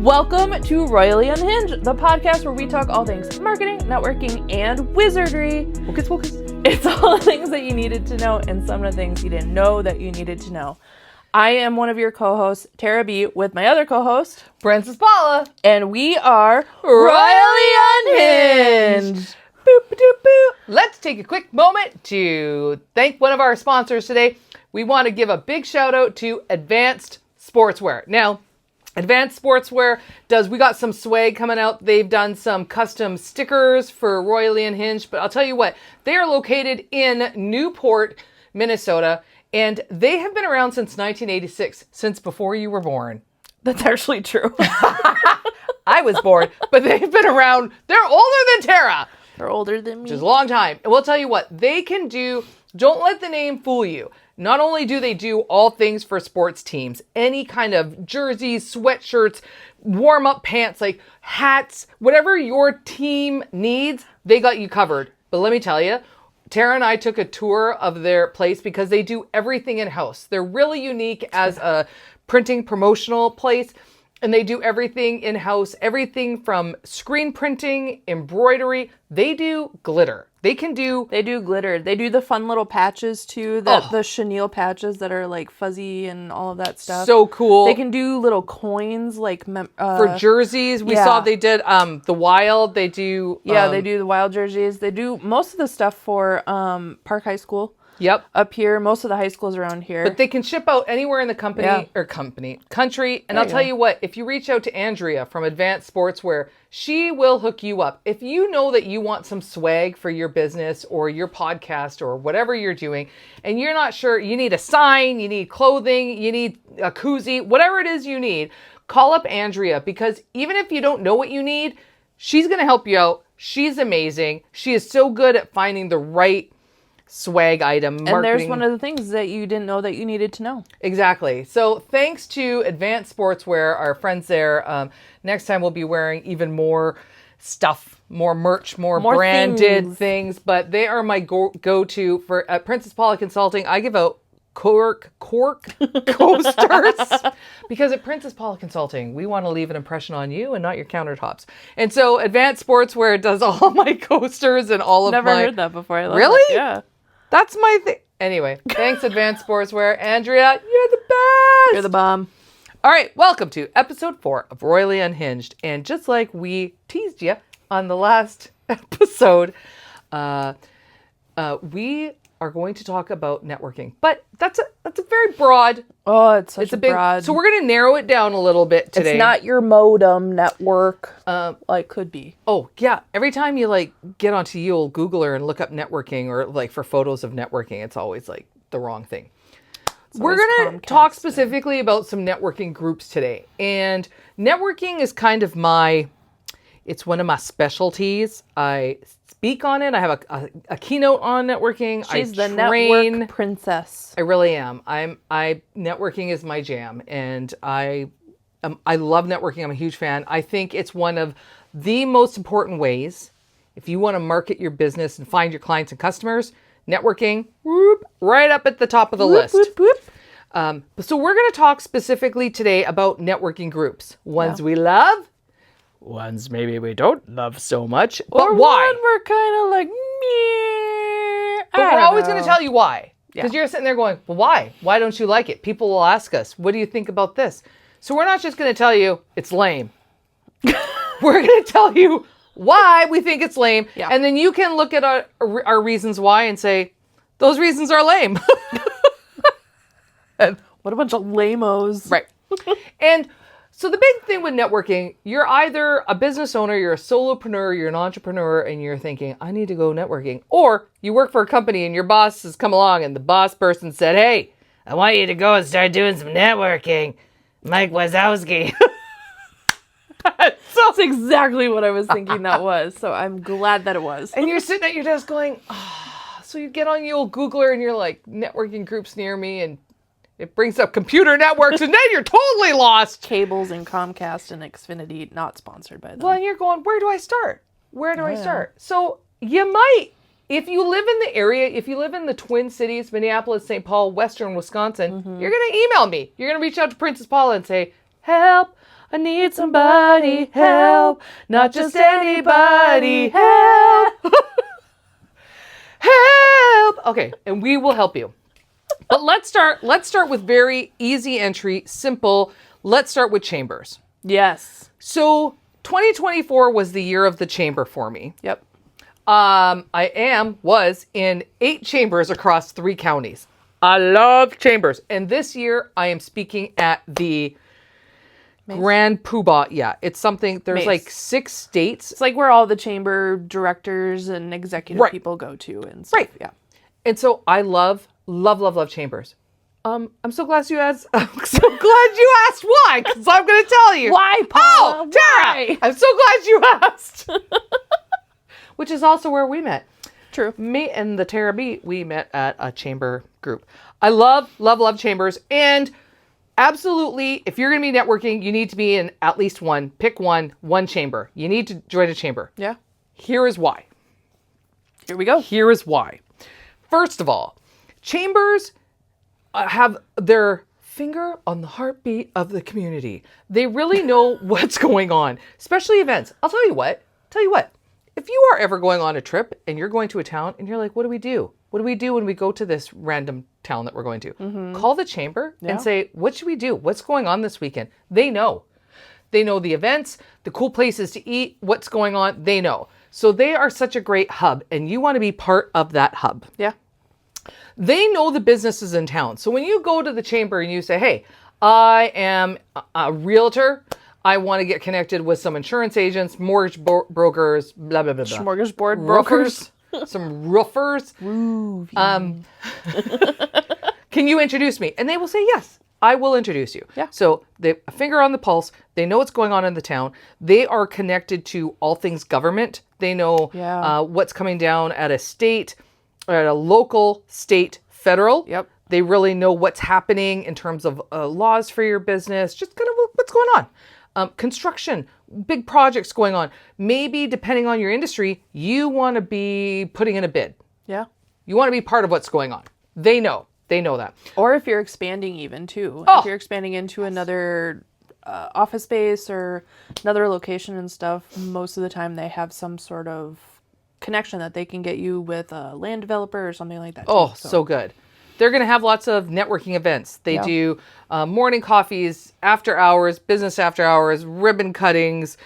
Welcome to Royally Unhinged, the podcast where we talk all things marketing, networking, and wizardry. Focus. It's all the things that you needed to know and some of the things you didn't know that you needed to know. I am one of your co-hosts, Tara B, with my other co-host, Princess Paula. and we are Royally Unhinged. Boop, boop, boop. Let's take a quick moment to thank one of our sponsors today. We want to give a big shout out to Advanced Sportswear. Now, Advanced Sportswear we got some swag coming out. They've done some custom stickers for Royally Unhinged, but I'll tell you what, they are located in Newport, Minnesota, and they have been around since 1986, since before you were born. That's actually true. I was born, but they've been around. They're older than Tara. They're older than me. Which is a long time. And we'll tell you what, don't let the name fool you. Not only do they do all things for sports teams, any kind of jerseys, sweatshirts, warm-up pants, like hats, whatever your team needs, they got you covered. But let me tell you, Tara and I took a tour of their place because they do everything in-house. They're really unique as a printing promotional place, and they do everything in-house, everything from screen printing, embroidery. They do glitter. They do glitter. They do the fun little patches too, the chenille patches that are like fuzzy and all of that stuff. So cool. They can do little coins like for jerseys. We saw they did the Wild. They do they do the Wild jerseys. They do most of the stuff for Park High School. Yep. Up here, most of the high schools around here. But they can ship out anywhere in the country. And I'll tell you what, if you reach out to Andrea from Advanced Sportswear, she will hook you up. If you know that you want some swag for your business or your podcast or whatever you're doing, and you're not sure, you need a sign, you need clothing, you need a koozie, whatever it is you need, call up Andrea, because even if you don't know what you need, she's going to help you out. She's amazing. She is so good at finding the right swag item marketing. And there's one of the things that you didn't know that you needed to know. Exactly. So thanks to Advanced Sportswear, our friends there. Next time we'll be wearing even more stuff, more merch, more branded things. But they are my go-to for at Princess Paula Consulting. I give out cork coasters because at Princess Paula Consulting, we want to leave an impression on you and not your countertops. And so Advanced Sportswear does all my coasters and all of Never heard that before. I love Really? That. Yeah. That's my thing. Anyway, thanks Advanced Sportswear. Andrea, you're the best. You're the bomb. All right, welcome to episode 4 of Royally Unhinged. And just like we teased you on the last episode, we are going to talk about networking. But that's a very broad. Oh, it's such a big broad. So we're going to narrow it down a little bit today. It's not your modem network. Like could be. Oh, yeah. Every time you get onto you'll Googler and look up networking or for photos of networking, it's always the wrong thing. We're going to talk specifically about some networking groups today. And networking is kind of it's one of my specialties. I speak on it. I have a keynote on networking. She's the network princess. I really am. Networking is my jam, and I love networking. I'm a huge fan. I think it's one of the most important ways if you want to market your business and find your clients and customers. Networking, right up at the top of the list. So we're going to talk specifically today about networking groups. Ones we love. Ones maybe we don't love so much. But why? One we're kind of like, meh. But we're always going to tell you why. Because Yeah. you're sitting there going, well, why? Why don't you like it? People will ask us, what do you think about this? So we're not just going to tell you it's lame. We're going to tell you why we think it's lame. Yeah. And then you can look at our reasons why and say, those reasons are lame. What a bunch of lamos. Right. And so the big thing with networking, you're either a business owner, you're a solopreneur, you're an entrepreneur, and you're thinking, I need to go networking. Or you work for a company and your boss has come along and the boss person said, hey, I want you to go and start doing some networking. Mike Wazowski. That's exactly what I was thinking that was. So I'm glad that it was. And you're sitting at your desk going, so you get on your old Googler and you're like, networking groups near me, and it brings up computer networks, and then you're totally lost. Cables and Comcast and Xfinity, not sponsored by them. Well, and you're going, where do I start? Where do I start? So you might, if you live in the area, if you live in the Twin Cities, Minneapolis, St. Paul, Western Wisconsin, you're going to email me. You're going to reach out to Princess Paula and say, help, I need somebody help, not just anybody help. Help! Okay, and we will help you. But let's start with very easy entry, simple. Let's start with chambers. Yes. So 2024 was the year of the chamber for me. Yep. I was in 8 chambers across 3 counties. I love chambers. And this year I am speaking at the Grand Poobah. Yeah, it's something, there's Mace. like 6 states. It's like where all the chamber directors and executive people go to and stuff. Right. Yeah. And so I love chambers. I'm so glad you asked. I'm so glad you asked why, because I'm going to tell you. Why, Paula? Oh, Tara! Why? I'm so glad you asked. Which is also where we met. True. Me and the Tara B, we met at a chamber group. I love chambers. And absolutely, if you're going to be networking, you need to be in at least one. Pick one chamber. You need to join a chamber. Yeah. Here is why. Here we go. Here is why. First of all, chambers have their finger on the heartbeat of the community. They really know what's going on, especially events. I'll tell you what. If you are ever going on a trip and you're going to a town and you're like, what do we do? What do we do when we go to this random town that we're going to? Mm-hmm. Call the chamber and say, what should we do? What's going on this weekend? They know. They know the events, the cool places to eat, what's going on. They know. So they are such a great hub and you want to be part of that hub. Yeah. They know the businesses in town. So when you go to the chamber and you say, hey, I am a realtor. I want to get connected with some insurance agents, mortgage brokers, blah, blah, blah, blah. Smorgasbord Brokers, some roofers. Can you introduce me? And they will say, yes, I will introduce you. Yeah. So they a finger on the pulse. They know what's going on in the town. They are connected to all things government. They know what's coming down at a state, or at a local, state, federal. Yep. They really know what's happening in terms of laws for your business, just kind of what's going on. Construction, big projects going on. Maybe depending on your industry, you want to be putting in a bid. Yeah. You want to be part of what's going on. They know that. Or if you're expanding even too. Oh. If you're expanding into another office space or another location and stuff, most of the time they have some sort of connection that they can get you with a land developer or something like that. Oh, so good. They're going to have lots of networking events. They do morning coffees, after hours, business after hours, ribbon cuttings,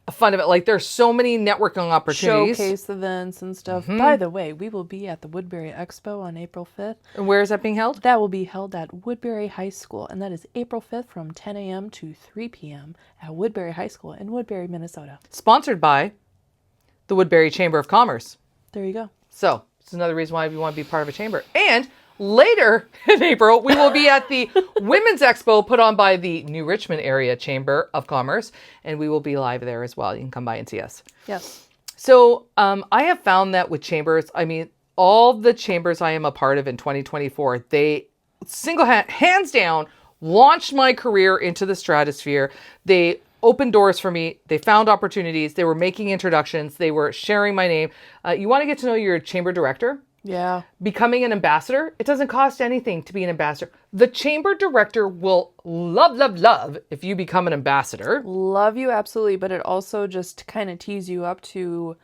a fun event. Like there's so many networking opportunities. Showcase events and stuff. By the way, we will be at the Woodbury Expo on April 5th. And where is that being held? That will be held at Woodbury High School, and that is April 5th from 10 a.m. to 3 p.m. at Woodbury High School in Woodbury, Minnesota. Sponsored by the Woodbury Chamber of Commerce. There you go. So it's another reason why you want to be part of a chamber. And later in April, we will be at the Women's Expo put on by the New Richmond Area Chamber of Commerce, and we will be live there as well. You can come by and see us. Yes. So I have found that with chambers, I mean, all the chambers I am a part of in 2024, they hands down, launched my career into the stratosphere. They opened doors for me. They found opportunities. They were making introductions. They were sharing my name. You want to get to know your chamber director? Yeah. Becoming an ambassador, it doesn't cost anything to be an ambassador. The chamber director will love if you become an ambassador. Love you, absolutely. But it also just kind of tees you up to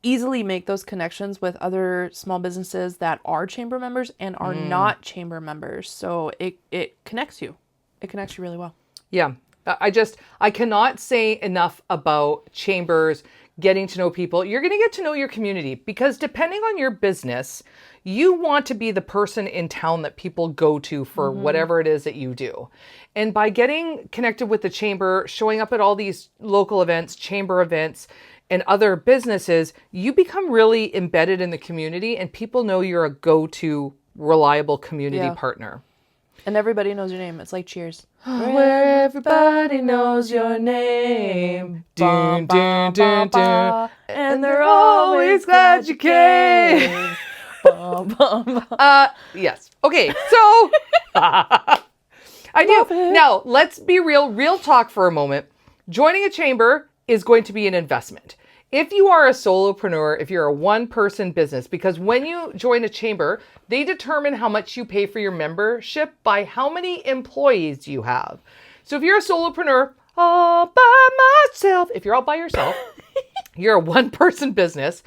easily make those connections with other small businesses that are chamber members and are not chamber members. So it connects you. It connects you really well. Yeah. I cannot say enough about chambers, getting to know people. You're going to get to know your community because depending on your business, you want to be the person in town that people go to for whatever it is that you do. And by getting connected with the chamber, showing up at all these local events, chamber events, and other businesses, you become really embedded in the community and people know you're a go-to reliable community partner. And everybody knows your name. It's like Cheers. Where everybody knows your name. Dun, dun, dun, dun. And they're always glad you came. Yes. Okay, so I do. Now, let's be real talk for a moment. Joining a chamber is going to be an investment. If you are a solopreneur, if you're a one-person business, because when you join a chamber, they determine how much you pay for your membership by how many employees you have. So if you're a solopreneur, all by myself. If you're all by yourself, you're a one-person business,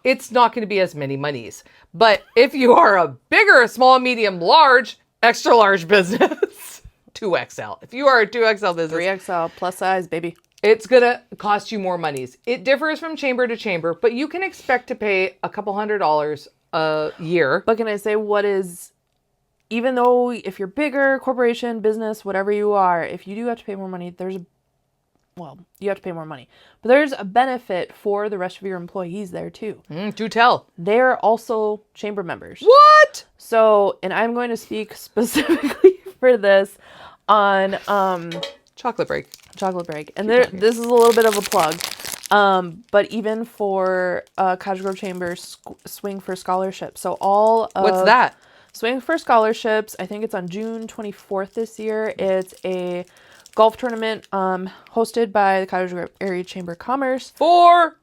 it's not going to be as many monies. But if you are a bigger, small, medium, large, extra large business, 2XL. If you are a 2XL business, 3XL plus size, baby. it's going to cost you more monies. It differs from chamber to chamber, but you can expect to pay a couple $100 a year. But can I say even though if you're bigger, corporation, business, whatever you are, if you do have to pay more money, you have to pay more money. But there's a benefit for the rest of your employees there too. Do tell. They're also chamber members. What? So, and I'm going to speak specifically for this on Chocolate break. Chocolate Break. And this is a little bit of a plug. But even for Cottage Grove Chamber Swing for Scholarships. So What's that? Swing for Scholarships, I think it's on June 24th this year. It's a golf tournament hosted by the Cottage Grove Area Chamber of Commerce for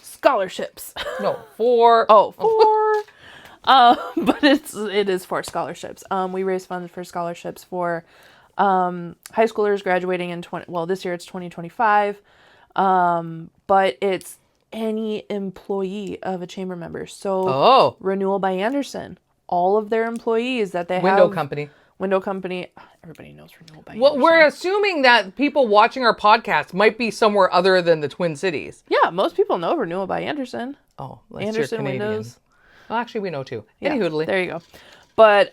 scholarships. No, for but it is for scholarships. We raise funds for scholarships for high schoolers graduating in this year it's 2025. But it's any employee of a chamber member. So Renewal by Anderson, all of their employees that they have. Window company. Everybody knows Renewal by Anderson. Well, we're assuming that people watching our podcast might be somewhere other than the Twin Cities. Yeah, most people know Renewal by Anderson. Oh, Anderson Windows. Well, actually, we know too. Yeah, Hoodly. there you go. But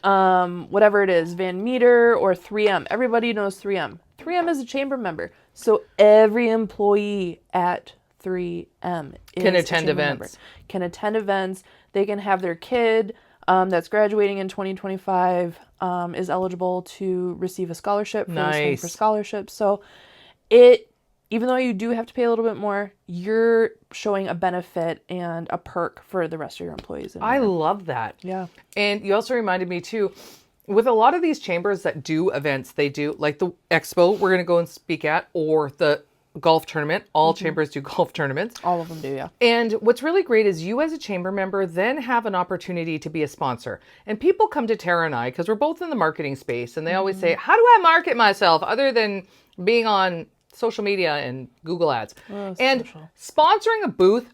whatever it is, Van Meter or 3M, everybody knows 3M. 3M is a chamber member. So every employee at 3M can attend events. Member. Can attend events. They can have their kid that's graduating in 2025 is eligible to receive a scholarship for the Swing for Scholarships. So even though you do have to pay a little bit more, you're showing a benefit and a perk for the rest of your employees. I love that. Yeah. And you also reminded me too, with a lot of these chambers that do events, they do like the expo we're going to go and speak at, or the golf tournament. All chambers do golf tournaments. All of them do, yeah. And what's really great is you as a chamber member then have an opportunity to be a sponsor. And people come to Tara and I, because we're both in the marketing space, and they always say, how do I market myself other than being on social media and Google ads? And sponsoring a booth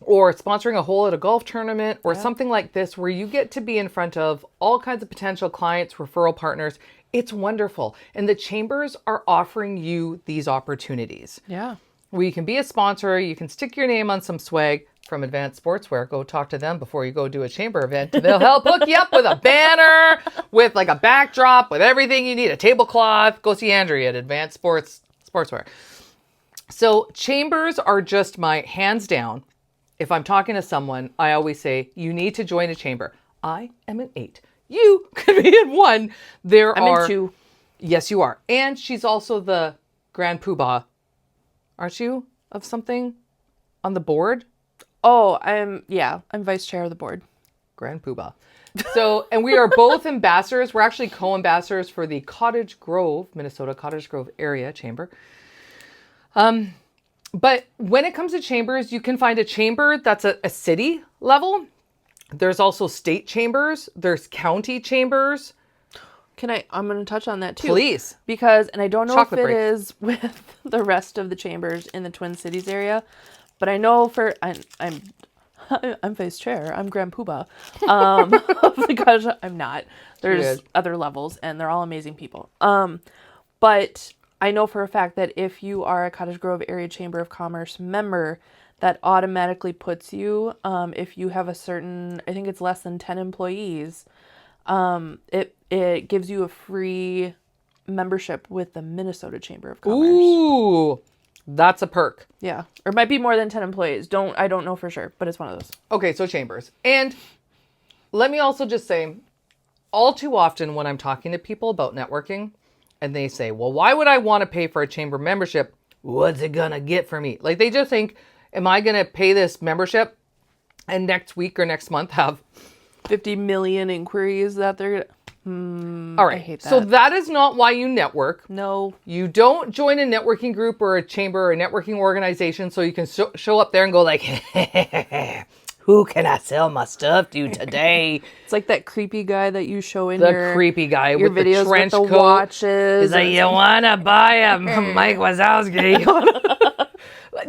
or sponsoring a hole at a golf tournament or something like this where you get to be in front of all kinds of potential clients, referral partners, it's wonderful. And the chambers are offering you these opportunities. Yeah. Where you can be a sponsor, you can stick your name on some swag from Advanced Sportswear. Go talk to them before you go do a chamber event. They'll help hook you up with a banner, with like a backdrop, with everything you need, a tablecloth. Go see Andrea at Advanced Sportswear. So chambers are just my hands down. If I'm talking to someone, I always say, you need to join a chamber. I am an 8. You could be in 1. I'm in 2. Yes, you are. And she's also the grand poobah. Aren't you? Of something on the board? Oh, I'm vice chair of the board. Grand poobah. So, and we are both ambassadors. We're actually co-ambassadors for the Cottage Grove, Minnesota Cottage Grove area chamber. But when it comes to chambers, you can find a chamber that's a city level. There's also state chambers. There's county chambers. I'm going to touch on that too. Please. Because, and I don't know Chocolate if it break. is with the rest of the chambers in the Twin Cities area, but I know I'm vice chair. I'm Grand Poobah. Because I'm not. There's other levels and they're all amazing people. But I know for a fact that if you are a Cottage Grove Area Chamber of Commerce member, that automatically puts you, if you have a certain, I think it's less than 10 employees, it gives you a free membership with the Minnesota Chamber of Commerce. Ooh, that's a perk. Yeah. Or it might be more than 10 employees. I don't know for sure, but it's one of those. Okay, so chambers. And let me also just say, all too often when I'm talking to people about networking, and they say, well, why would I want to pay for a chamber membership? What's it going to get for me? Like, they just think, am I going to pay this membership and next week or next month have 50 million inquiries that they're all right. I hate that. So that is not why you network. No. You don't join a networking group or a chamber or a networking organization so you can show up there and go like, Who can I sell my stuff to today? It's like that creepy guy that you show in The creepy guy your with the videos trench with the coat. watches. He's like, you want to buy a Mike Wazowski?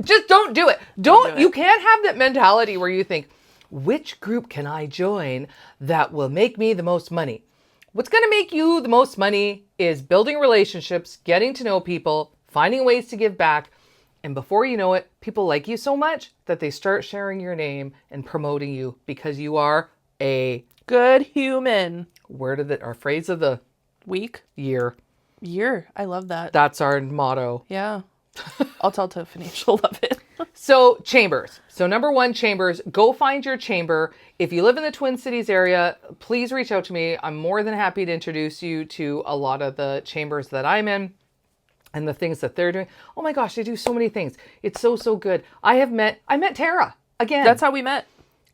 Just don't do it. You can't have that mentality where you think, which group can I join that will make me the most money? What's going to make you the most money is building relationships, getting to know people, finding ways to give back. And before you know it, people like you so much that they start sharing your name and promoting you because you are a good human. Our phrase of the week? Year. I love that. That's our motto. Yeah. I'll tell Tiffany. She'll love it. So chambers. So number 1, chambers. Go find your chamber. If you live in the Twin Cities area, please reach out to me. I'm more than happy to introduce you to a lot of the chambers that I'm in and the things that they're doing. Oh my gosh, they do so many things. It's so, so good. I met Tara again. That's how we met.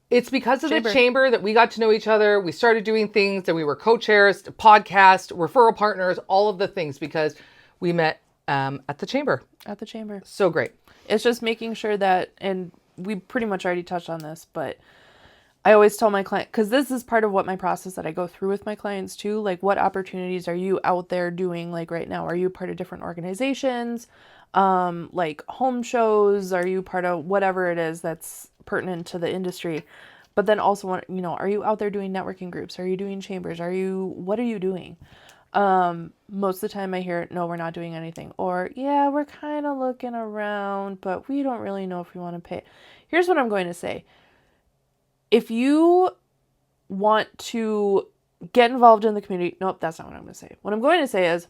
It's because of the chamber that we got to know each other. We started doing things and we were co-chairs, podcast, referral partners, all of the things because we met at the chamber. At the chamber. So great. It's just making sure that, and we pretty much already touched on this, but I always tell my client, because this is part of what my process that I go through with my clients too, like what opportunities are you out there doing like right now? Are you part of different organizations? Like home shows? Are you part of whatever it is that's pertinent to the industry? But then also, are you out there doing networking groups? Are you doing chambers? What are you doing? Most of the time I hear, no, we're not doing anything. Or, yeah, we're kind of looking around, but we don't really know if we want to pay. Here's what I'm going to say. If you want to get involved in the community, nope, that's not what I'm going to say. What I'm going to say is,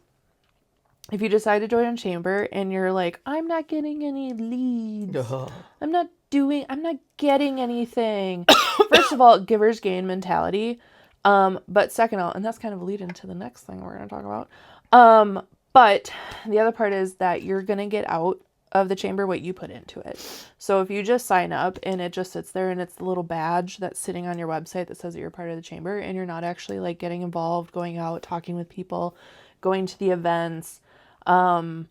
if you decide to join a chamber and you're like, I'm not getting any leads. I'm not getting anything. First of all, givers gain mentality. But second of all, and that's kind of a lead into the next thing we're going to talk about. But the other part is that you're going to get out of the chamber what you put into it. So if you just sign up and it just sits there and it's the little badge that's sitting on your website that says that you're part of the chamber and you're not actually like getting involved, going out, talking with people, going to the events. I'm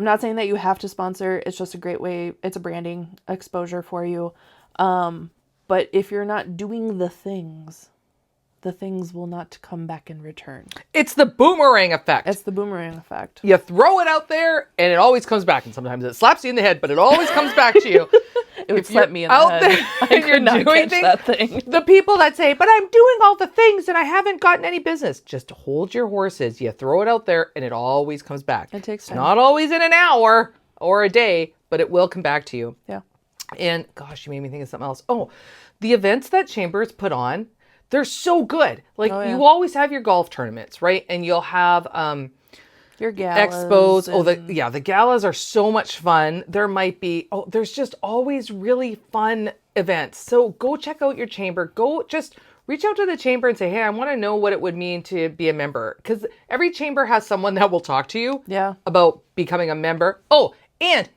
not saying that you have to sponsor. It's just a great way. It's a branding exposure for you. But if you're not doing the things will not come back in return. It's the boomerang effect. You throw it out there and it always comes back. And sometimes it slaps you in the head, but it always comes back to you. It would slap me in the head. There, I could not catch that thing. The people that say, but I'm doing all the things and I haven't gotten any business. Just hold your horses. You throw it out there and it always comes back. It takes time. It's not always in an hour or a day, but it will come back to you. Yeah. And gosh, you made me think of something else. Oh, the events that chambers put on, they're so good. Like you always have your golf tournaments, right? And you'll have your galas, expos. The galas are so much fun. There might be there's just always really fun events. So go check out your chamber. Go just reach out to the chamber and say, hey, I want to know what it would mean to be a member. Because every chamber has someone that will talk to you about becoming a member. Oh, and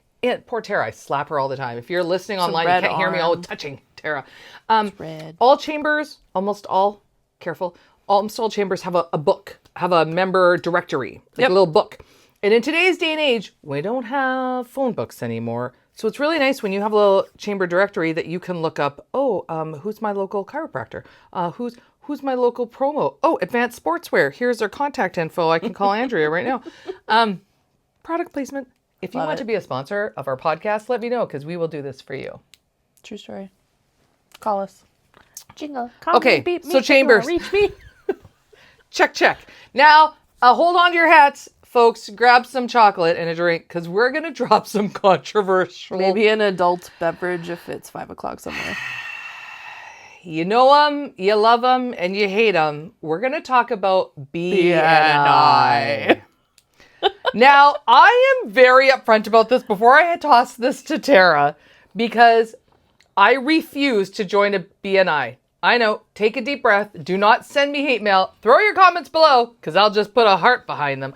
poor Tara, I slap her all the time. If you're listening online, you can't hear me. Oh, touching Tara. All chambers, almost all chambers have a book, have a member directory, like a little book. And in today's day and age, we don't have phone books anymore. So it's really nice when you have a little chamber directory that you can look up, who's my local chiropractor? Who's my local promo? Oh, Advanced Sportswear. Here's their contact info. I can call Andrea right now. Product placement. If you want to be a sponsor of our podcast, let me know because we will do this for you. True story. Call us. Jingle. Okay, beep, so chambers. Reach me. Check. Now, hold on to your hats, folks. Grab some chocolate and a drink because we're going to drop some controversial. Maybe an adult beverage if it's 5 o'clock somewhere. You know them, you love them, and you hate them. We're going to talk about BNI. Now, I am very upfront about this before I had tossed this to Tara because I refuse to join a BNI. I know, take a deep breath. Do not send me hate mail. Throw your comments below because I'll just put a heart behind them.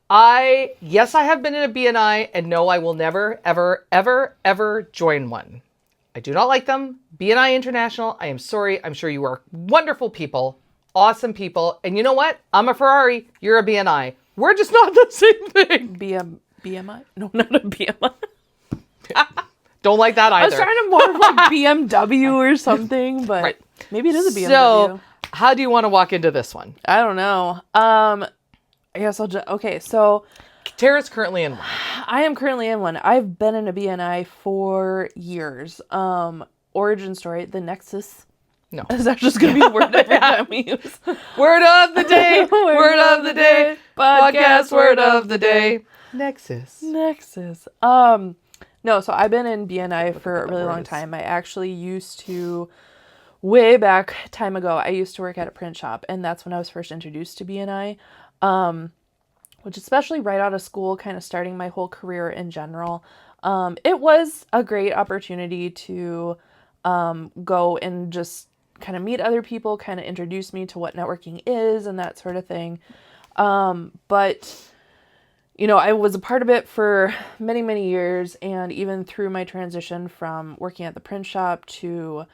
I have been in a BNI and no, I will never, ever, ever, ever join one. I do not like them. BNI International, I am sorry. I'm sure you are wonderful people, awesome people. And you know what? I'm a Ferrari. You're a BNI. We're just not the same thing. BMI? No, not a BMI. Don't like that I was either. trying to more of like BMW or something, but Right. maybe it is a BMW. So, how do you want to walk into this one? I don't know. I guess I'll just, okay, so Tara's currently in one. I am currently in one. I've been in a BNI for years. Origin story, the Nexus. No. Is that just going to be a word every time we use? Word of the day. Word of the day. Podcast word of the day. Nexus. Nexus. No, so I've been in BNI for a really long time. I actually used to, way back time ago, I used to work at a print shop, and that's when I was first introduced to BNI. Which especially right out of school, kind of starting my whole career in general, it was a great opportunity to go and just kind of meet other people, kind of introduce me to what networking is and that sort of thing. But, you know, I was a part of it for many, many years, and even through my transition from working at the print shop to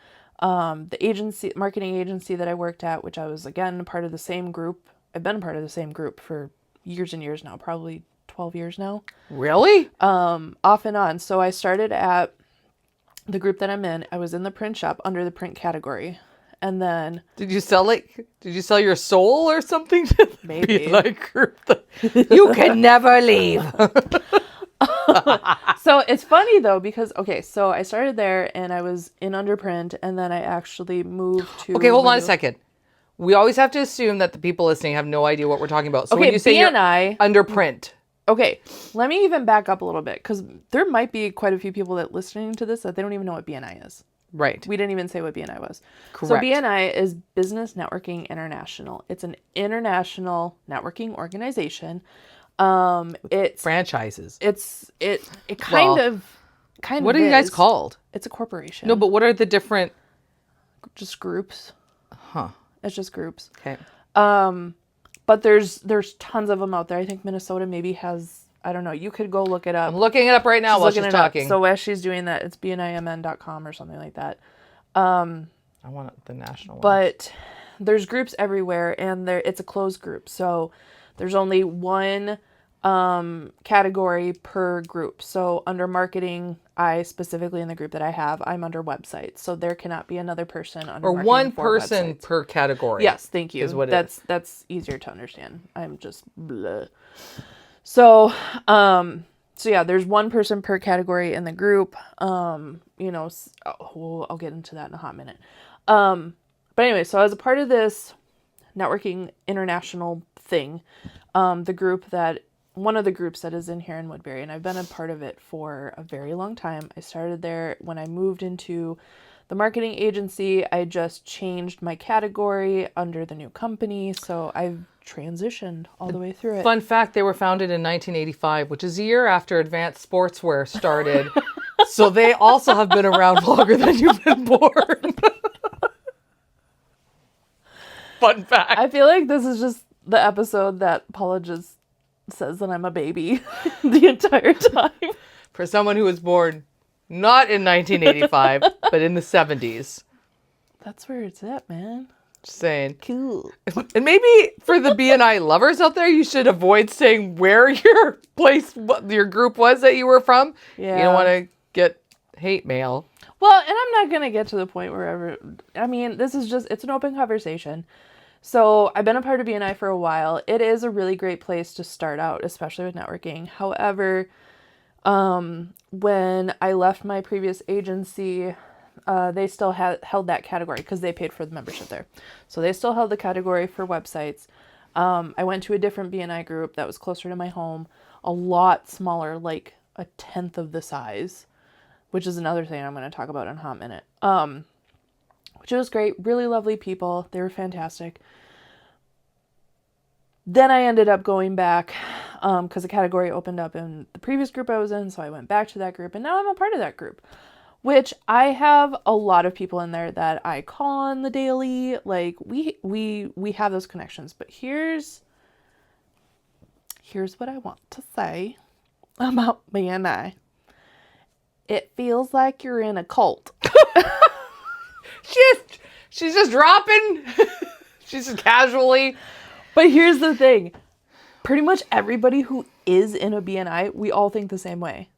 the agency, marketing agency that I worked at, which I was, again, part of the same group. I've been part of the same group for years and years now, probably 12 years now. Really? Off and on. So I started at the group that I'm in. I was in the print shop under the print category. And then Did you sell your soul or something to the Maybe. BNI group? You can never leave. so it's funny though, because, okay, so I started there and I was in underprint, and then I actually moved to... Okay, hold on a second. We always have to assume that the people listening have no idea what we're talking about. So when you say BNI, you're under print. Okay, let me even back up a little bit, because there might be quite a few people that listening to this that they don't even know what BNI is. Right. We didn't even say what BNI was. Correct. So BNI is Business Networking International. It's an international networking organization. It's franchises. It kind of What are you guys called? It's a corporation. No, but what are the different? Just groups. Huh. It's just groups. Okay. But there's tons of them out there. I think Minnesota maybe has, I don't know. You could go look it up. I'm looking it up right now while she's talking. So as she's doing that, it's bnimn.com or something like that. I want the national one. But there's groups everywhere, and it's a closed group. So there's only one category per group. So under marketing, I specifically, in the group that I have, I'm under websites. So there cannot be another person under marketing one for person websites. per category. Yes, thank you. Is what that's easier to understand. I'm just blah. So yeah, there's one person per category in the group. You know, I'll get into that in a hot minute. But anyway, so as a part of this networking international thing, one of the groups that is in here in Woodbury, and I've been a part of it for a very long time. I started there when I moved into the marketing agency. I just changed my category under the new company, so I've transitioned all the way through it. Fun fact, they were founded in 1985, which is a year after Advanced Sportswear started. So they also have been around longer than you've been born. Fun fact. I feel like this is just the episode that Paula just says that I'm a baby the entire time. For someone who was born not in 1985, but in the 70s. That's where it's at, man. Just saying. Cool. And maybe for the BNI lovers out there, you should avoid saying where your what your group was that you were from. Yeah. You don't want to get hate mail. Well, and I'm not going to get to the point where it's an open conversation. So I've been a part of BNI for a while. It is a really great place to start out, especially with networking. However, when I left my previous agency, they still held that category because they paid for the membership there. So they still held the category for websites. I went to a different BNI group that was closer to my home, a lot smaller, like a tenth of the size, which is another thing I'm going to talk about in a hot minute. Which was great. Really lovely people. They were fantastic. Then I ended up going back because the category opened up in the previous group I was in. So I went back to that group, and now I'm a part of that group, which I have a lot of people in there that I call on the daily. Like we have those connections. But here's what I want to say about BNI. It feels like you're in a cult. She's just dropping. She's just casually. But here's the thing. Pretty much everybody who is in a BNI, we all think the same way.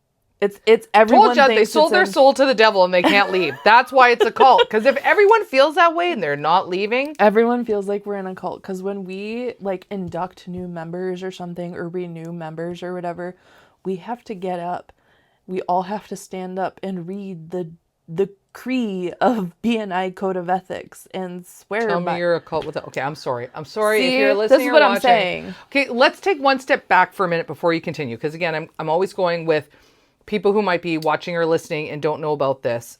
It's everyone Told you they thinks sold their soul to the devil and they can't leave. That's why it's a cult. Because if everyone feels that way and they're not leaving, everyone feels like we're in a cult. Because when we like induct new members or something, or renew members or whatever, we have to get up. We all have to stand up and read the creed of BNI Code of Ethics and swear tell by. me you're a cult with it. Okay, I'm sorry. I'm sorry if See, you're this listening is or what I'm watching. saying. Okay, let's take one step back for a minute before you continue. Because again, I'm always going with people who might be watching or listening and don't know about this.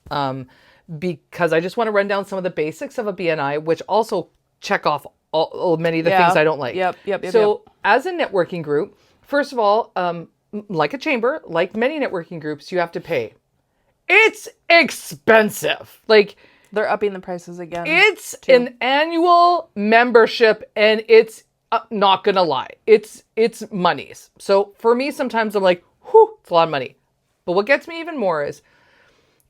Because I just want to run down some of the basics of a BNI, which also check off many of the things I don't like. Yep. So as a networking group, first of all, like a chamber, like many networking groups, you have to pay. It's expensive. Like, they're upping the prices again. it's an annual membership, and it's not gonna lie, it's monies. So for me, sometimes I'm like, whew, it's a lot of money. But what gets me even more is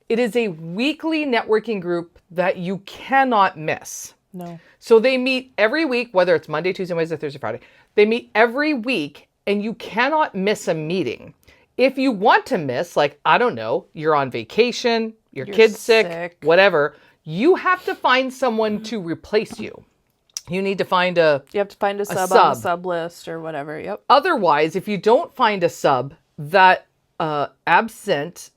it is a weekly networking group that you cannot miss. No. So they meet every week, whether it's Monday, Tuesday, Wednesday, Thursday, Friday. They meet every week, and you cannot miss a meeting. If you want to miss, like, I don't know, you're on vacation, your kid's sick, whatever, you have to find someone to replace you. You need to find You have to find a sub on the sub list or whatever. Yep. Otherwise, if you don't find a sub, that absence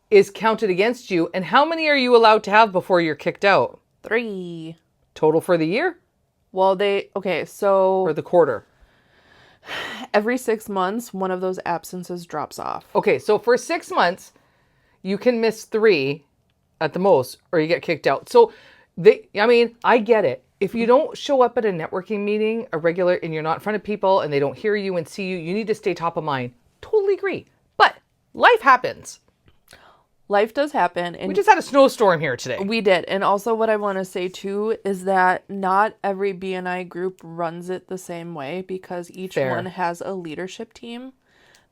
is counted against you. And how many are you allowed to have before you're kicked out? 3 Total for the year? Well, so Or the quarter? every 6 months, one of those absences drops off. Okay, so for 6 months, you can miss 3 at the most, or you get kicked out. So I get it. If you don't show up at a networking meeting, and you're not in front of people and they don't hear you and see you, you need to stay top of mind. Totally agree. But life happens. Life does happen. And we just had a snowstorm here today. We did. And also what I want to say too is that not every BNI group runs it the same way, because each one has a leadership team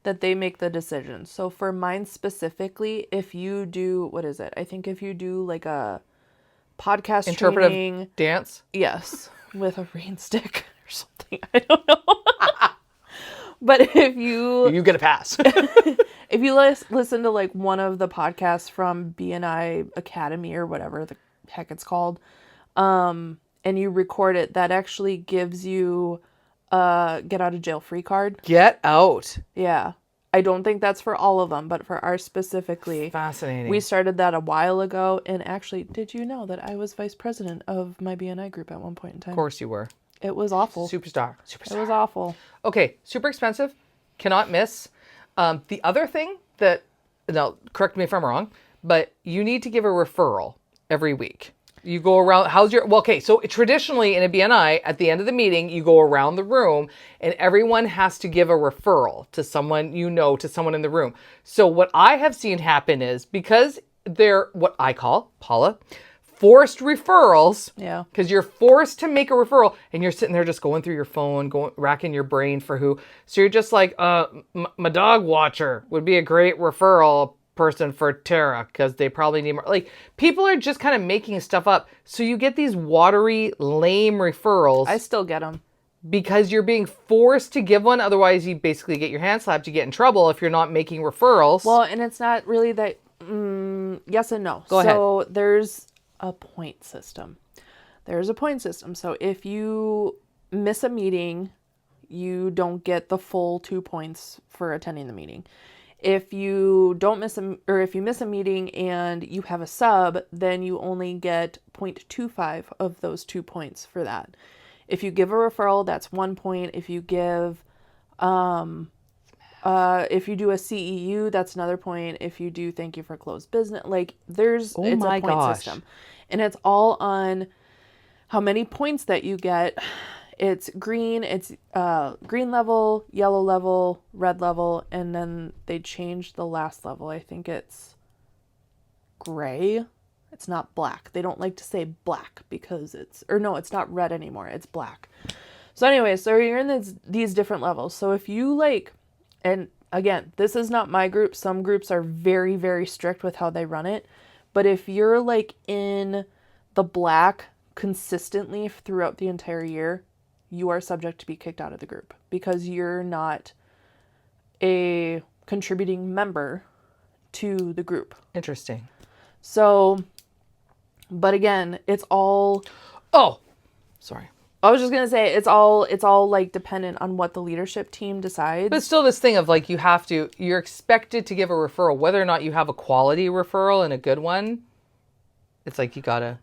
that they make the decisions. So for mine specifically, if you do, what is it? I think if you do like a podcast interpretive training, dance. Yes, with a rain stick or something. I don't know. But if you get a pass. If you listen to like one of the podcasts from BNI Academy or whatever the heck it's called, and you record it, that actually gives you a get out of jail free card. Get out. Yeah. I don't think that's for all of them, but for ours specifically. Fascinating. We started that a while ago. And actually, did you know that I was vice president of my BNI group at one point in time? Of course you were. It was awful. Superstar. It was awful. Okay, super expensive. Cannot miss. The other thing that, now correct me if I'm wrong, but you need to give a referral every week. You go around, so traditionally in a BNI, at the end of the meeting, you go around the room and everyone has to give a referral to someone to someone in the room. So what I have seen happen is, because they're what I call, Paula, forced referrals. Yeah. Because you're forced to make a referral and you're sitting there just going through your phone, racking your brain for who. So you're just like, my dog watcher would be a great referral person for Tara because they probably need more. Like, people are just kind of making stuff up. So you get these watery, lame referrals. I still get them. Because you're being forced to give one. Otherwise, you basically get your hand slapped. You get in trouble if you're not making referrals. Well, and it's not really that, yes and no. Go ahead. So there's a point system. So if you miss a meeting, you don't get the full 2 points for attending the meeting. If you if you miss a meeting and you have a sub, then you only get 0.25 of those 2 points for that. If you give a referral, that's 1 point. If you give, if you do a CEU, that's another point. If you do thank you for closed business, like it's a point system. And it's all on how many points that you get. It's green level, yellow level, red level, and then they changed the last level. I think it's gray. It's not black. They don't like to say black because it's not red anymore. It's black. So anyway, so you're in these different levels. So if you and again, this is not my group. Some groups are very, very strict with how they run it. But if you're in the black consistently throughout the entire year, you are subject to be kicked out of the group because you're not a contributing member to the group. Interesting. So, but again, it's all, Oh, sorry. I was just going to say, it's all like dependent on what the leadership team decides. But still this thing of like, you're expected to give a referral, whether or not you have a quality referral and a good one. It's like, you gotta.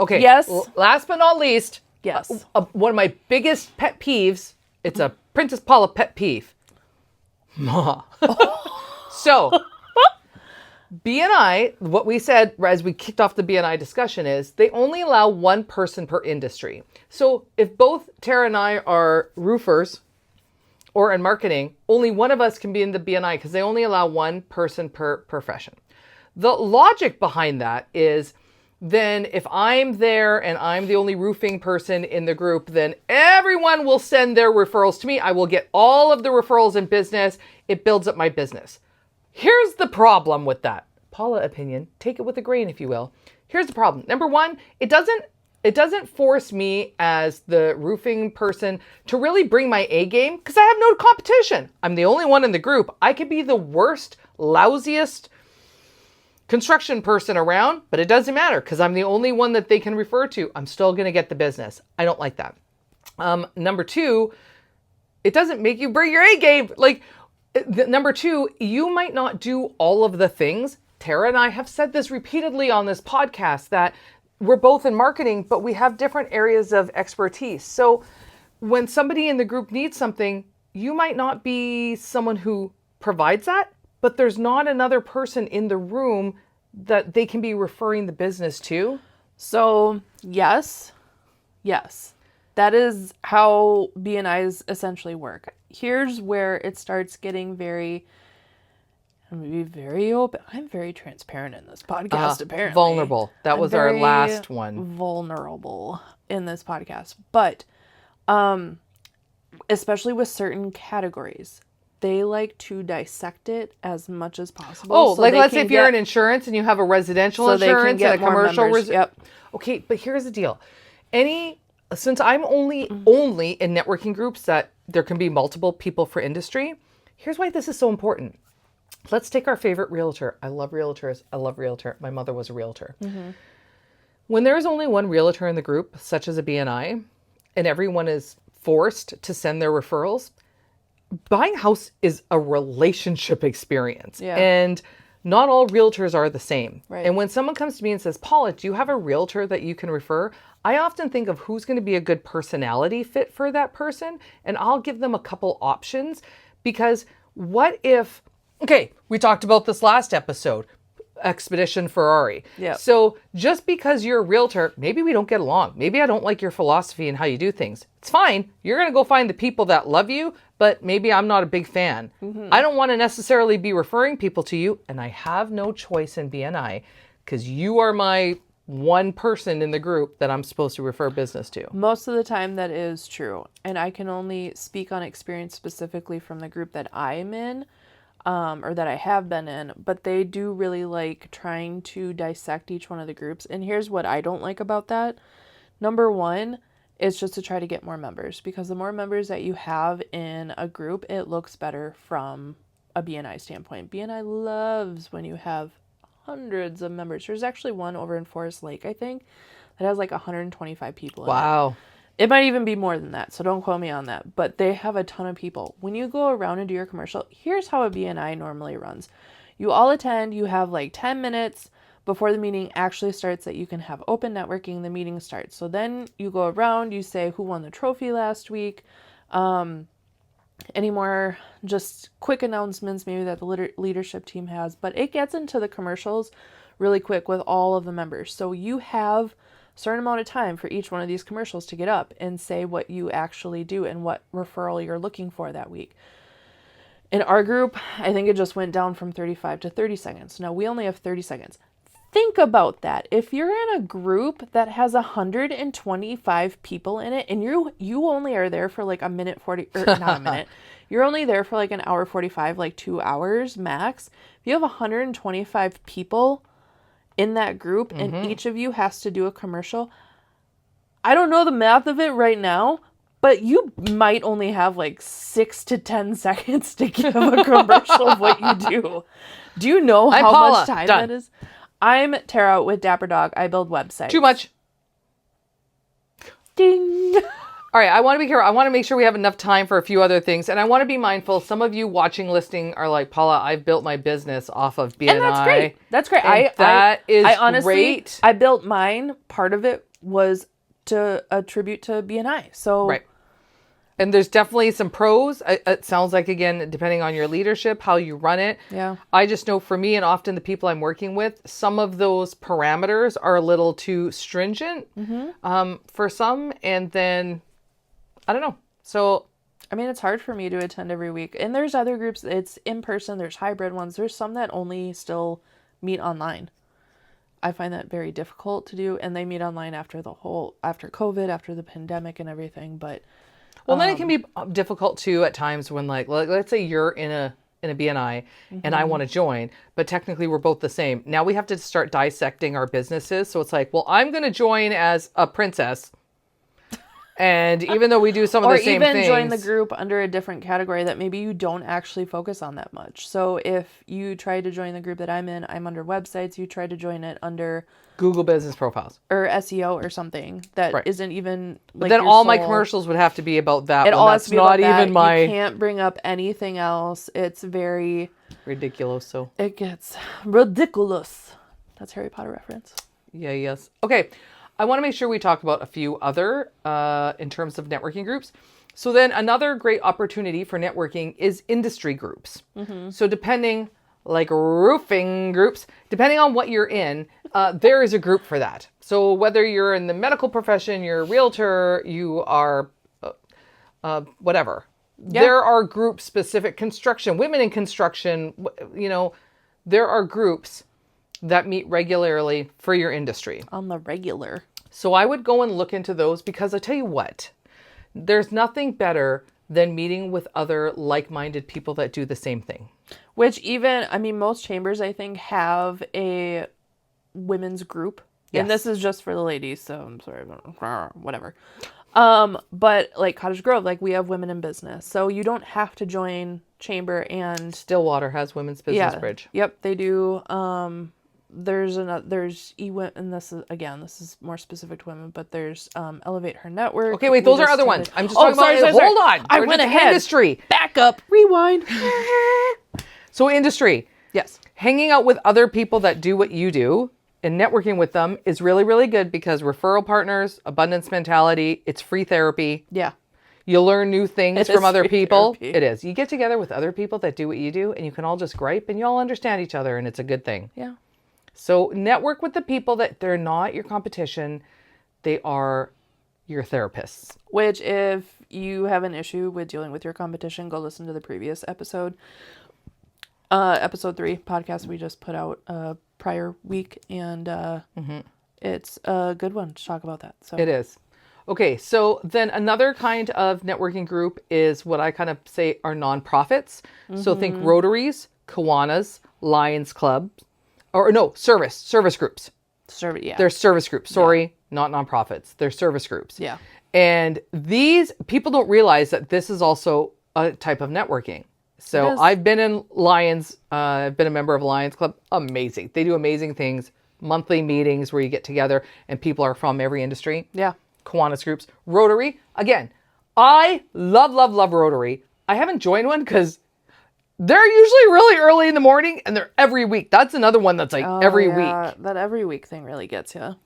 Okay. Yes. Last but not least. Yes. One of my biggest pet peeves. It's a Princess Paula pet peeve. So, BNI, what we said as we kicked off the BNI discussion is they only allow one person per industry. So if both Tara and I are roofers or in marketing, only one of us can be in the BNI because they only allow one person per profession. The logic behind that is then if I'm there and I'm the only roofing person in the group, then everyone will send their referrals to me. I will get all of the referrals in business. It builds up my business. Here's the problem with that. Paula opinion, take it with a grain, if you will. Here's the problem. Number one, it doesn't force me as the roofing person to really bring my A game because I have no competition. I'm the only one in the group. I could be the worst, lousiest construction person around, but it doesn't matter because I'm the only one that they can refer to. I'm still going to get the business. I don't like that. Number two, it doesn't make you bring your A game. Like, number two, you might not do all of the things. Tara and I have said this repeatedly on this podcast that we're both in marketing, but we have different areas of expertise. So when somebody in the group needs something, you might not be someone who provides that, but there's not another person in the room that they can be referring the business to. So yes. That is how BNIs essentially work. Here's where it starts getting I'm going to be very open. I'm very transparent in this podcast, apparently. Vulnerable. That was our last one. Vulnerable in this podcast. But especially with certain categories, they like to dissect it as much as possible. Oh, so like let's say if you're in insurance and you have a residential insurance and a commercial. Yep. Okay, but here's the deal. Since I'm only in networking groups that there can be multiple people for industry, here's why this is so important. Let's take our favorite realtor. I love realtors. I love realtor. My mother was a realtor. Mm-hmm. When there's only one realtor in the group, such as a BNI, and everyone is forced to send their referrals, buying a house is a relationship experience. Yeah. And not all realtors are the same. Right. And when someone comes to me and says, Paula, do you have a realtor that you can refer? I often think of who's going to be a good personality fit for that person. And I'll give them a couple options because what if, okay, we talked about this last episode, Expedition Ferrari. Yeah. So just because you're a realtor, maybe we don't get along. Maybe I don't like your philosophy and how you do things. It's fine. You're going to go find the people that love you, but maybe I'm not a big fan. Mm-hmm. I don't want to necessarily be referring people to you, and I have no choice in BNI because you are my one person in the group that I'm supposed to refer business to. Most of the time that is true. And I can only speak on experience specifically from the group that I'm in. Or that I have been in, but they do really like trying to dissect each one of the groups. And here's what I don't like about that. Number one is just to try to get more members, because the more members that you have in a group, it looks better from a BNI standpoint. BNI loves when you have hundreds of members. There's actually one over in Forest Lake, I think, that has like 125 people in it. Wow. It might even be more than that, so don't quote me on that. But they have a ton of people. When you go around and do your commercial, here's how a BNI normally runs. You all attend, you have like 10 minutes before the meeting actually starts that you can have open networking, the meeting starts. So then you go around, you say who won the trophy last week, any more just quick announcements maybe that the leadership team has. But it gets into the commercials really quick with all of the members. So you have certain amount of time for each one of these commercials to get up and say what you actually do and what referral you're looking for that week. In our group, I think it just went down from 35 to 30 seconds. Now we only have 30 seconds. Think about that. If you're in a group that has 125 people in it and you only are there for like a minute 40, or not a minute, you're only there for like an hour 45, like 2 hours max. If you have 125 people in that group and each of you has to do a commercial, I don't know the math of it right now, But you might only have like 6 to 10 seconds to give a commercial of what you do. Do you know I'm how Paula. much time Done. that is? I'm Tara with Dapper Dog. I build websites. Too much. Ding. All right, I want to be careful. I want to make sure we have enough time for a few other things. And I want to be mindful. Some of you watching, listening are like, Paula, I've built my business off of BNI. And that's great. That's great. I honestly, great. I built mine. Part of it was to attribute to BNI. So Right. And there's definitely some pros. It sounds like, again, depending on your leadership, how you run it. Yeah. I just know for me and often the people I'm working with, some of those parameters are a little too stringent for some. And then, I don't know. So, I mean, it's hard for me to attend every week. And there's other groups. It's in person. There's hybrid ones. There's some that only still meet online. I find that very difficult to do. And they meet online after COVID, after the pandemic and everything. But well, then it can be difficult too at times when, like, let's say you're in a BNI and I want to join, but technically we're both the same. Now we have to start dissecting our businesses. So it's like, well, I'm going to join as a princess. And even though we do some of the same things. Or even join the group under a different category that maybe you don't actually focus on that much. So if you try to join the group that I'm in, I'm under websites. You try to join it under Google Business Profiles. Or SEO or something that Right. isn't even like But then your all my sole- commercials would have to be about that. It all has That's to be not about that. even my You can't bring up anything else. It's very... ridiculous. So It gets ridiculous. That's Harry Potter reference. yeah, yes. Okay. I want to make sure we talk about a few other in terms of networking groups. So then another great opportunity for networking is industry groups. So depending, like roofing groups, depending on what you're in, there is a group for that. So whether you're in the medical profession, you're a realtor, you are whatever. Yeah. There are groups specific, construction, women in construction, there are groups that meet regularly for your industry. On the regular. So I would go and look into those because I tell you what, there's nothing better than meeting with other like-minded people that do the same thing. Which even, I mean, most chambers, I think, have a women's group. Yes. And this is just for the ladies, so I'm sorry, whatever. But like Cottage Grove, like we have women in business. So you don't have to join chamber and... Stillwater has Women's Business Bridge. Yep, they do. There's and this is more specific to women, but there's Elevate Her Network. Okay, wait, those are other ones. I'm just talking sorry, about, sorry. hold on. I We're went just ahead. Industry. Back up, rewind. So industry. Yes. Hanging out with other people that do what you do and networking with them is really, really good because referral partners, abundance mentality, it's free therapy. Yeah. You learn new things It from is other free people. therapy. It is. You get together with other people that do what you do and you can all just gripe and you all understand each other and it's a good thing. Yeah. So network with the people that they're not your competition. They are your therapists. Which, if you have an issue with dealing with your competition, go listen to the previous episode. Episode 3 podcast we just put out prior week, and it's a good one to talk about that. So It is. Okay, so then another kind of networking group is what I kind of say are nonprofits. So think Rotaries, Kiwanis, Lions Club, or no, service groups. Yeah. They're service groups. Sorry, not nonprofits. They're service groups. Yeah. And these people don't realize that this is also a type of networking. So It is. I've been in Lions. I've been a member of Lions Club. Amazing. They do amazing things. Monthly meetings where you get together and people are from every industry. Yeah. Kiwanis groups. Rotary. Again, I love Rotary. I haven't joined one because they're usually really early in the morning and they're every week. That's another one that's like every week. That every week thing really gets you.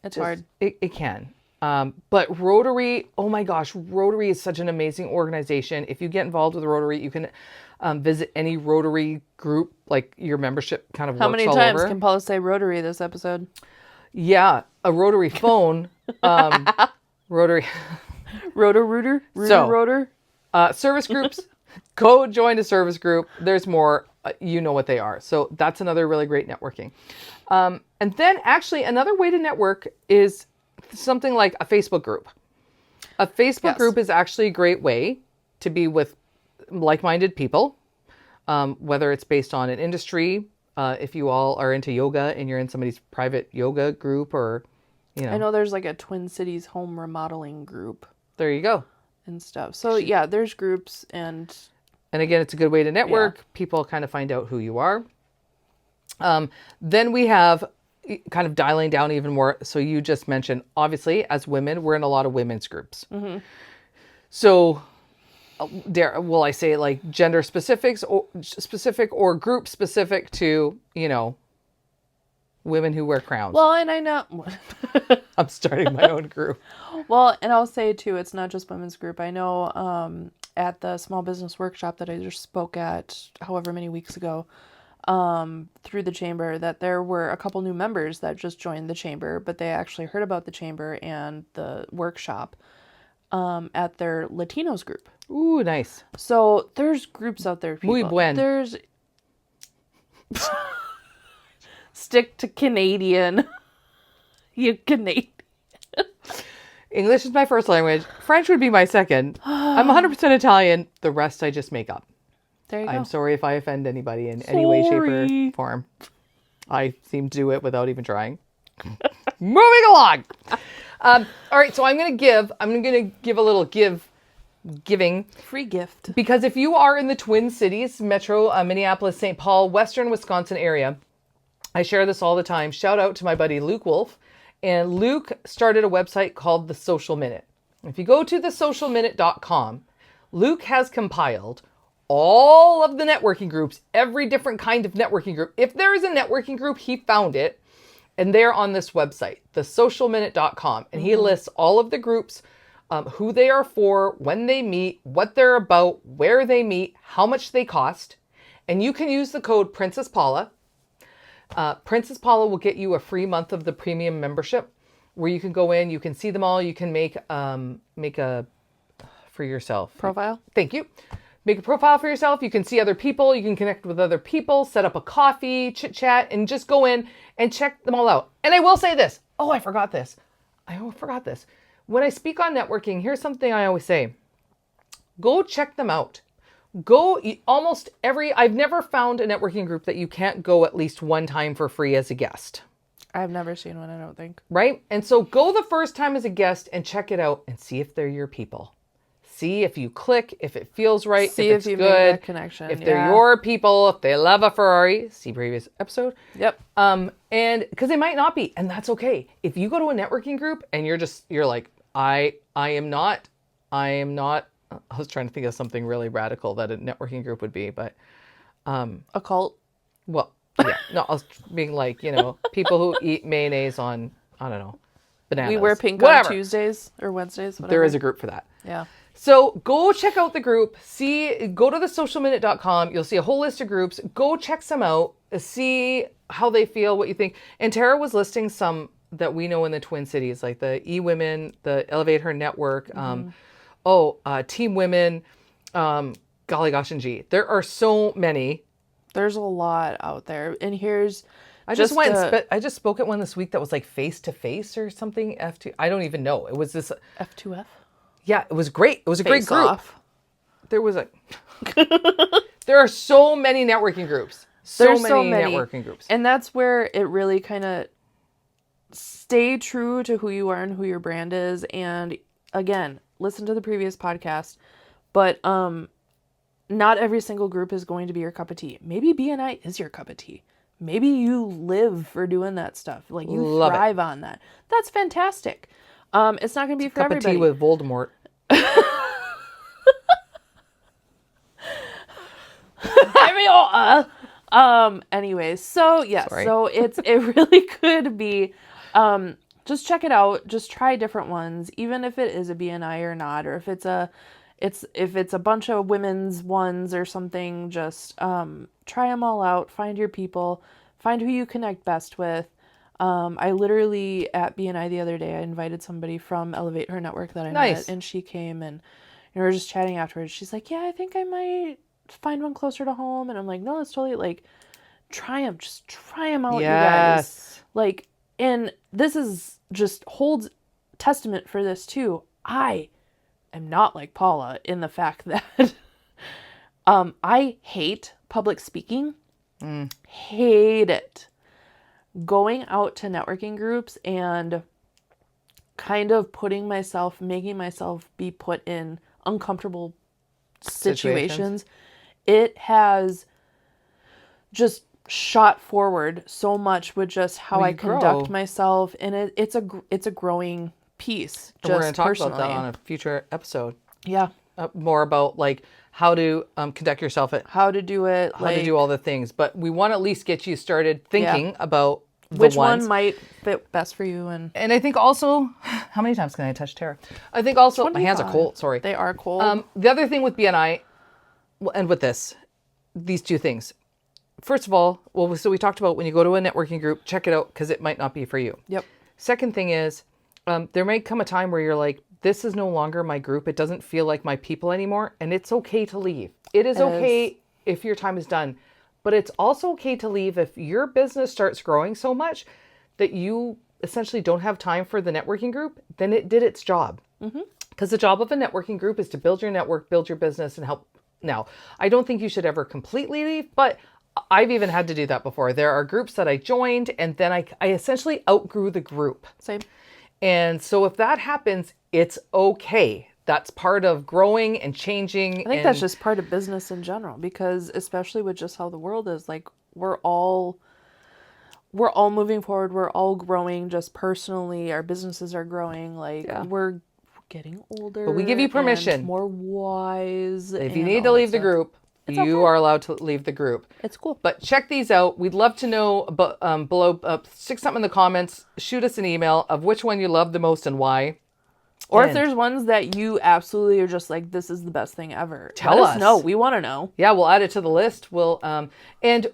It's hard. It can. But Rotary, oh my gosh, Rotary is such an amazing organization. If you get involved with Rotary, you can visit any Rotary group, like your membership kind of How works many all times over. can Paula say Rotary this episode? Yeah, a Rotary phone. Rotary. Rotor. So- Rotor. Service groups. Go join a service group. There's more. You know what they are. So that's another really great networking. And then actually another way to network is something like a Facebook group. A Facebook Yes. group is actually a great way to be with like-minded people, whether it's based on an industry, if you all are into yoga and you're in somebody's private yoga group or, I know there's like a Twin Cities home remodeling group. There you go. and stuff. So yeah, there's groups and again, it's a good way to network. People kind of find out who you are. Then we have kind of dialing down even more. So you just mentioned, obviously, as women, we're in a lot of women's groups. Mm-hmm. So will I say like gender specific or group specific to, women who wear crowns? well, and I know. I'm starting my own group. Well, and I'll say too, it's not just women's group. I know at the small business workshop that I just spoke at however many weeks ago, through the chamber, that there were a couple new members that just joined the chamber, but they actually heard about the chamber and the workshop at their Latinos group. Ooh, nice. So there's groups out there, people. Muy buen. There's stick to Canadian. You Canadian. English is my first language. French would be my second. I'm 100% Italian. The rest I just make up. There you go. I'm sorry if I offend anybody in any way, shape, or form. I seem to do it without even trying. Moving along. All right, so I'm gonna give a little giving Free gift. because if you are in the Twin Cities, Metro, Minneapolis, St. Paul, Western Wisconsin area, I share this all the time. Shout out to my buddy Luke Wolf. And Luke started a website called The Social Minute. If you go to thesocialminute.com, Luke has compiled all of the networking groups, every different kind of networking group. If there is a networking group, he found it. And they're on this website, thesocialminute.com. And he lists all of the groups, who they are for, when they meet, what they're about, where they meet, how much they cost. And you can use the code Princess Paula. Princess Paula will get you a free month of the premium membership where you can go in, you can see them all, you can make a for yourself. Profile? Thank you. Make a profile for yourself. You can see other people, you can connect with other people, set up a coffee, chit chat, and just go in and check them all out. And I will say this. Oh, I forgot this. When I speak on networking, here's something I always say. Go check them out. I've never found a networking group that you can't go at least one time for free as a guest. I've never seen one, I don't think. Right? And so go the first time as a guest and check it out and see if they're your people. See if you click, if it feels right, See if it's if you good, make that connection. if they're your people, if they love a Ferrari. See previous episode. Yep. And because they might not be, and that's okay. If you go to a networking group and you're like, I am not. I was trying to think of something really radical that a networking group would be, but A cult. well, yeah, no, I was being like, people who eat mayonnaise on, I don't know, bananas. We wear pink whatever. on Tuesdays or Wednesdays, whatever. There is a group for that. Yeah. So go check out the group. Go to thesocialminute.com. You'll see a whole list of groups. Go check some out. See how they feel, what you think. And Tara was listing some that we know in the Twin Cities, like the E-Women, the Elevate Her Network, Team Women, golly gosh and gee. There are so many. There's a lot out there. And here's I just spoke at one this week that was like face to face or something. F2. I don't even know. It was this. F2F. Yeah, it was great. It was a great group. Off. There are so many networking groups. So many networking groups. And that's where it really kind of stay true to who you are and who your brand is. And again, listen to the previous podcast, but not every single group is going to be your cup of tea. Maybe BNI is your cup of tea. Maybe you live for doing that stuff. Like you thrive on that. That's fantastic. It's not going to be for everybody. Cup of tea with Voldemort. Anyways, so yes, Sorry. so it really could be, just check it out. Just try different ones, even if it is a BNI or not, or if it's a bunch of women's ones or something. Just try them all out. Find your people. Find who you connect best with. I literally at BNI the other day, I invited somebody from Elevate Her Network that I met, and she came and we were just chatting afterwards. She's like, "Yeah, I think I might find one closer to home," and I'm like, "No, that's totally like, try them. Just try them out, you guys." Like, and this is just holds testament for this too. I am not like Paula in the fact that I hate public speaking. Hate it. Going out to networking groups and kind of making myself be put in uncomfortable situations, it has just shot forward so much with just how I conduct myself, and it's a growing piece. And we're going to talk about that on a future episode. Yeah, more about like how to conduct yourself, how to do it, how to do all the things. But we want to at least get you started thinking about which one might fit best for you. And I think also, how many times can I touch Tara? I think also, 25. my hands are cold. Sorry, they are cold. The other thing with BNI, we'll end with these two things. First of all, so we talked about when you go to a networking group, check it out because it might not be for you. Yep. Second thing is, there may come a time where you're like, this is no longer my group. It doesn't feel like my people anymore. And it's okay to leave. It is okay if your time is done. But it's also okay to leave if your business starts growing so much that you essentially don't have time for the networking group, then it did its job. Because the job of a networking group is to build your network, build your business, and help. Now, I don't think you should ever completely leave, but I've even had to do that before. There are groups that I joined, and then I essentially outgrew the group. Same. And so if that happens, it's okay. That's part of growing and changing. I think that's just part of business in general, because especially with just how the world is, like we're all moving forward. We're all growing just personally. Our businesses are growing. Like we're getting older. But we give you permission. More wise. If you need to leave the group, you are allowed to leave the group. It's cool. But check these out. We'd love to know below. Stick something in the comments. Shoot us an email of which one you love the most and why. Or if there's ones that you absolutely are just like, this is the best thing ever. Let us know. We want to know. Yeah, we'll add it to the list. We'll and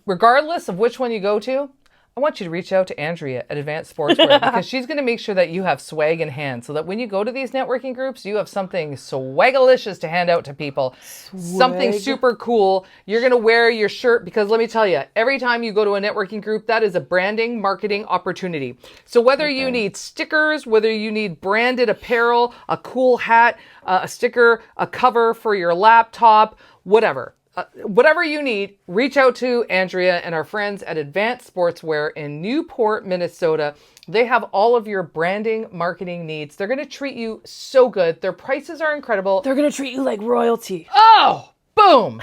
regardless of which one you go to, I want you to reach out to Andrea at Advanced Sportswear because she's going to make sure that you have swag in hand so that when you go to these networking groups, you have something swagalicious to hand out to people. Something super cool. You're going to wear your shirt because let me tell you, every time you go to a networking group, that is a branding, marketing opportunity. So whether you need stickers, whether you need branded apparel, a cool hat, a sticker, a cover for your laptop, whatever you need, reach out to Andrea and our friends at Advanced Sportswear in Newport, Minnesota. They have all of your branding, marketing needs. They're going to treat you so good. Their prices are incredible. They're going to treat you like royalty. Oh, boom.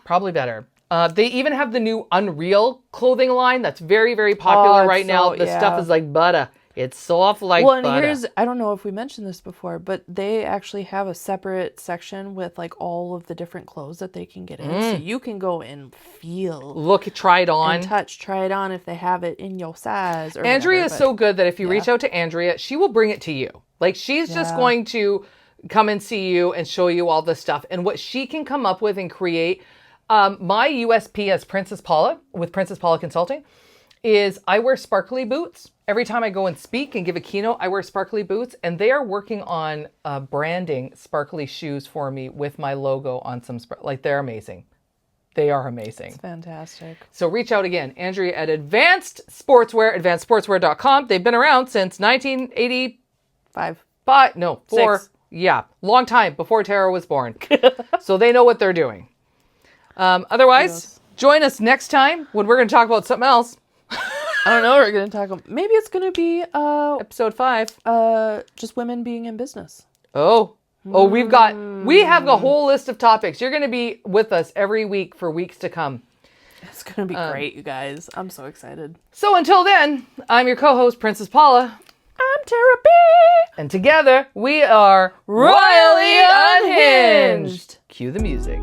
Probably better. They even have the new Unreal clothing line that's very, very popular right now. The stuff is like butter. It's soft like butter. Well, and I don't know if we mentioned this before, but they actually have a separate section with like all of the different clothes that they can get in. So you can go and feel. Look, try it on. And touch, try it on if they have it in your size. Or Andrea is so good that if you reach out to Andrea, she will bring it to you. Like she's just going to come and see you and show you all this stuff. And what she can come up with and create. My USP as Princess Paula with Princess Paula Consulting is I wear sparkly boots. Every time I go and speak and give a keynote, I wear sparkly boots, and they are working on branding sparkly shoes for me with my logo on some, they're amazing. They are amazing. It's fantastic. So reach out again, Andrea at Advanced Sportswear, advancedsportswear.com. They've been around since 1985. No, 4. 6. Yeah, long time before Tara was born. So they know what they're doing. Otherwise, join us next time when we're going to talk about something else. I don't know what we're going to talk about. Maybe it's going to be episode 5. Just women being in business. Oh, we have a whole list of topics. You're going to be with us every week for weeks to come. It's going to be great, you guys. I'm so excited. So until then, I'm your co-host, Princess Paula. I'm Tara B. And together we are Royally Unhinged. Cue the music.